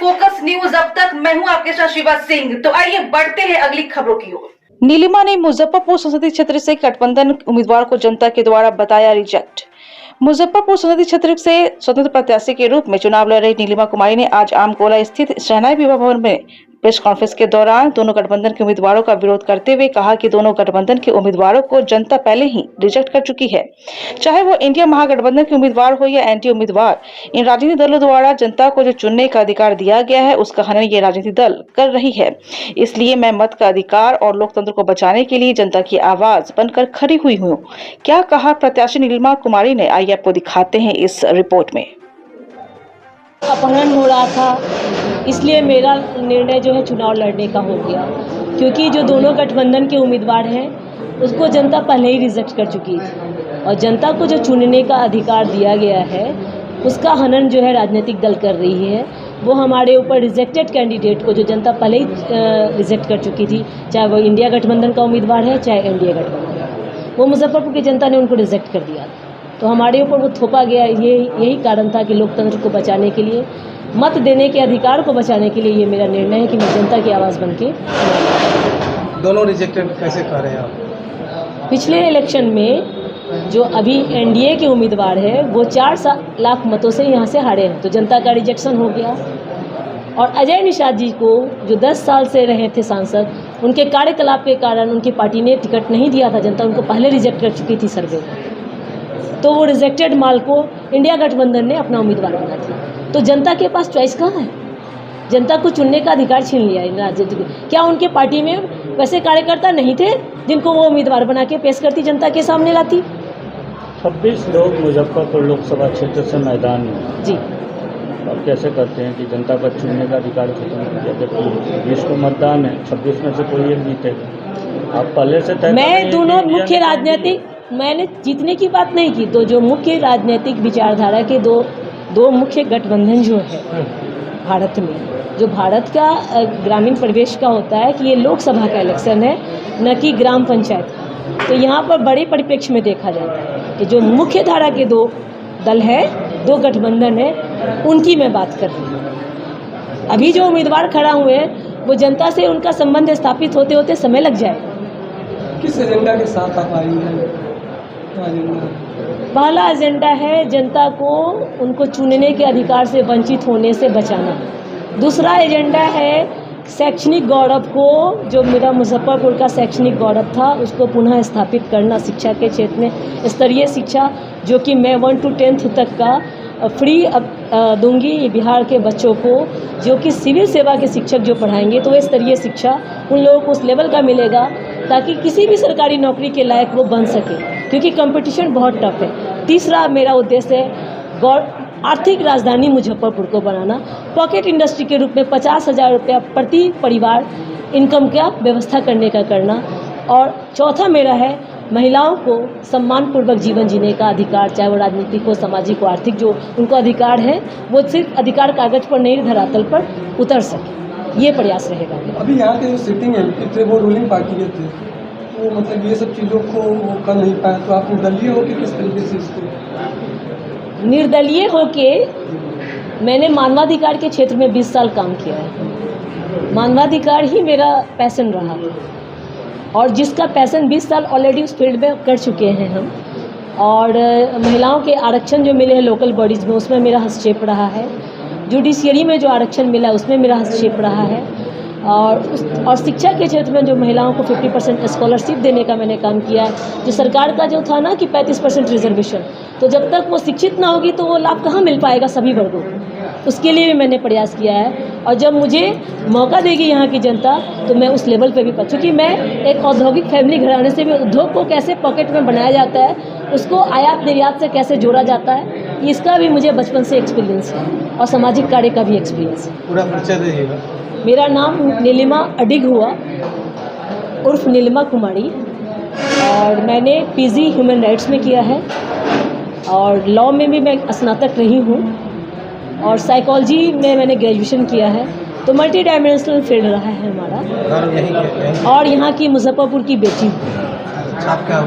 Focus news. अब तक मैं हूं आपके साथ शिवा सिंह। तो आइए बढ़ते हैं अगली खबरों की ओर। नीलिमा ने मुजफ्फरपुर संसदीय क्षेत्र से गठबंधन उम्मीदवार को जनता के द्वारा बताया रिजेक्ट। मुजफ्फरपुर संसदीय क्षेत्र से स्वतंत्र प्रत्याशी के रूप में चुनाव लड़ रही नीलिमा कुमारी ने आज आमकोला स्थित शहनाई विवाह भवन में प्रेस कॉन्फ्रेंस के दौरान दोनों गठबंधन के उम्मीदवारों का विरोध करते हुए कहा कि दोनों गठबंधन के उम्मीदवारों को जनता पहले ही रिजेक्ट कर चुकी है। चाहे वो इंडिया महागठबंधन के उम्मीदवार हो या एंटी उम्मीदवार, इन राजनीतिक दलों द्वारा जनता को जो चुनने का अधिकार दिया गया है उसका हनन ये राजनीतिक दल कर रही है। इसलिए मैं मत का अधिकार और लोकतंत्र को बचाने के लिए जनता की आवाज बनकर खड़ी हुई हूँ। क्या कहा प्रत्याशी नीलिमा कुमारी ने, आइए आपको दिखाते हैं इस रिपोर्ट में। अपहरण हो रहा था, इसलिए मेरा निर्णय जो है चुनाव लड़ने का हो गया, क्योंकि जो दोनों गठबंधन के उम्मीदवार हैं उसको जनता पहले ही रिजेक्ट कर चुकी थी और जनता को जो चुनने का अधिकार दिया गया है उसका हनन जो है राजनीतिक दल कर रही है। वो हमारे ऊपर रिजेक्टेड कैंडिडेट को जो जनता पहले ही रिजेक्ट कर चुकी थी, चाहे वो इंडिया गठबंधन का उम्मीदवार है चाहे एनडीए गठबंधन, वो मुजफ्फरपुर की जनता ने उनको रिजेक्ट कर दिया। तो हमारे ऊपर वो थोपा गया। यही कारण था कि लोकतंत्र को बचाने के लिए, मत देने के अधिकार को बचाने के लिए ये मेरा निर्णय है कि मैं जनता की आवाज़ बन के। दोनों रिजेक्टेड कैसे कह रहे हैं आप? पिछले इलेक्शन में जो अभी एनडीए के उम्मीदवार है वो 4 लाख मतों से यहाँ से हारे हैं, तो जनता का रिजेक्शन हो गया। और अजय निषाद जी को जो 10 साल से रहे थे सांसद, उनके कार्यकलाप के कारण उनकी पार्टी ने टिकट नहीं दिया था, जनता उनको पहले रिजेक्ट कर चुकी थी सर्वे में। तो वो रिजेक्टेड माल को इंडिया गठबंधन ने अपना उम्मीदवार बना दिया। तो जनता के पास चॉइस कहाँ है? जनता को चुनने का अधिकार छीन लिया इन राजनीतिक। क्या उनके पार्टी में वैसे कार्यकर्ता नहीं थे जिनको वो उम्मीदवार बना के पेश करती, जनता के सामने लाती? 26 लोग मुजफ्फरपुर लोकसभा क्षेत्र से मैदान में जी। और कैसे करते हैं कि जनता का चुनने का अधिकार खत्म कर दिया, जबकि 20 को मतदान है, 26 में से कोई एक जीतेगा। आप पहले से तय मैं दोनों मुख्य राजनीतिक, मैंने जीतने की बात नहीं की। तो जो मुख्य राजनीतिक विचारधारा के दो मुख्य गठबंधन जो है भारत में, जो भारत का ग्रामीण परिवेश का होता है कि ये लोकसभा का इलेक्शन है न कि ग्राम पंचायत। तो यहाँ पर बड़े परिप्रेक्ष्य में देखा जाता है कि जो मुख्य धारा के 2 दल है, 2 गठबंधन है, उनकी मैं बात कर रही हूँ। अभी जो उम्मीदवार खड़ा हुए हैं वो जनता से उनका संबंध स्थापित होते होते समय लग जाएगा। किस एजेंडा के साथ आप आई हैं? पहला एजेंडा है जनता को उनको चुनने के अधिकार से वंचित होने से बचाना। दूसरा एजेंडा है शैक्षणिक गौरव को, जो मेरा मुजफ्फरपुर का शैक्षणिक गौरव था उसको पुनः स्थापित करना। शिक्षा के क्षेत्र में स्तरीय शिक्षा जो कि मैं 1 to 10th तक का फ्री दूंगी बिहार के बच्चों को, जो कि सिविल सेवा के शिक्षक जो पढ़ाएंगे तो वो स्तरीय शिक्षा उन लोगों को उस लेवल का मिलेगा ताकि किसी भी सरकारी नौकरी के लायक वो बन सके, क्योंकि कंपटीशन बहुत टफ है। तीसरा मेरा उद्देश्य है आर्थिक राजधानी मुजफ्फरपुर को बनाना, पॉकेट इंडस्ट्री के रूप में 50,000 रुपया प्रति परिवार इनकम का व्यवस्था करना। और चौथा मेरा है महिलाओं को सम्मानपूर्वक जीवन जीने का अधिकार, चाहे वो राजनीतिक हो, सामाजिक हो, आर्थिक, जो उनको अधिकार है वो सिर्फ अधिकार कागज पर नहीं धरातल पर उतर सके, ये प्रयास रहेगा। अभी यहाँ के जो सिटिंग एमपी थे वो रूलिंग पार्टी के थे, तो मतलब ये सब चीज़ों को वो कर नहीं पाया, तो आप निर्दलीय हो कि किस तरीके से इसको? निर्दलीय होके मैंने मानवाधिकार के क्षेत्र में 20 साल काम किया है। मानवाधिकार ही मेरा पैशन रहा और जिसका पैशन 20 साल ऑलरेडी उस फील्ड में कर चुके हैं हम। और महिलाओं के आरक्षण जो मिले हैं लोकल बॉडीज़ में, उसमें मेरा हस्तक्षेप रहा है। जुडिशियरी में जो आरक्षण मिला उसमें मेरा हस्तक्षेप रहा है। और शिक्षा के क्षेत्र में जो महिलाओं को 50% स्कॉलरशिप देने का मैंने काम किया है। जो सरकार का जो था ना कि 35% रिजर्वेशन, तो जब तक वो शिक्षित ना होगी तो वो लाभ कहाँ मिल पाएगा सभी वर्गों को, उसके लिए भी मैंने प्रयास किया है। और जब मुझे मौका देगी यहाँ की जनता तो मैं उस लेवल पे भी पहुँचूँ, क्योंकि मैं एक औद्योगिक फैमिली घराने से भी उद्योग को कैसे पॉकेट में बनाया जाता है, उसको आयात निर्यात से कैसे जोड़ा जाता है, इसका भी मुझे बचपन से एक्सपीरियंस है और सामाजिक कार्य का भी एक्सपीरियंस है। पूरा परिचय दीजिएगा। मेरा नाम नीलिमा अडिग हुआ उर्फ नीलिमा कुमारी, और मैंने पीजी ह्यूमन राइट्स में किया है और लॉ में भी मैं स्नातक रही हूँ और साइकोलॉजी में मैंने ग्रेजुएशन किया है। तो मल्टी डायमेंशनल फील्ड रहा है हमारा। और यहाँ की मुजफ्फरपुर की बेटी हूँ। आप क्या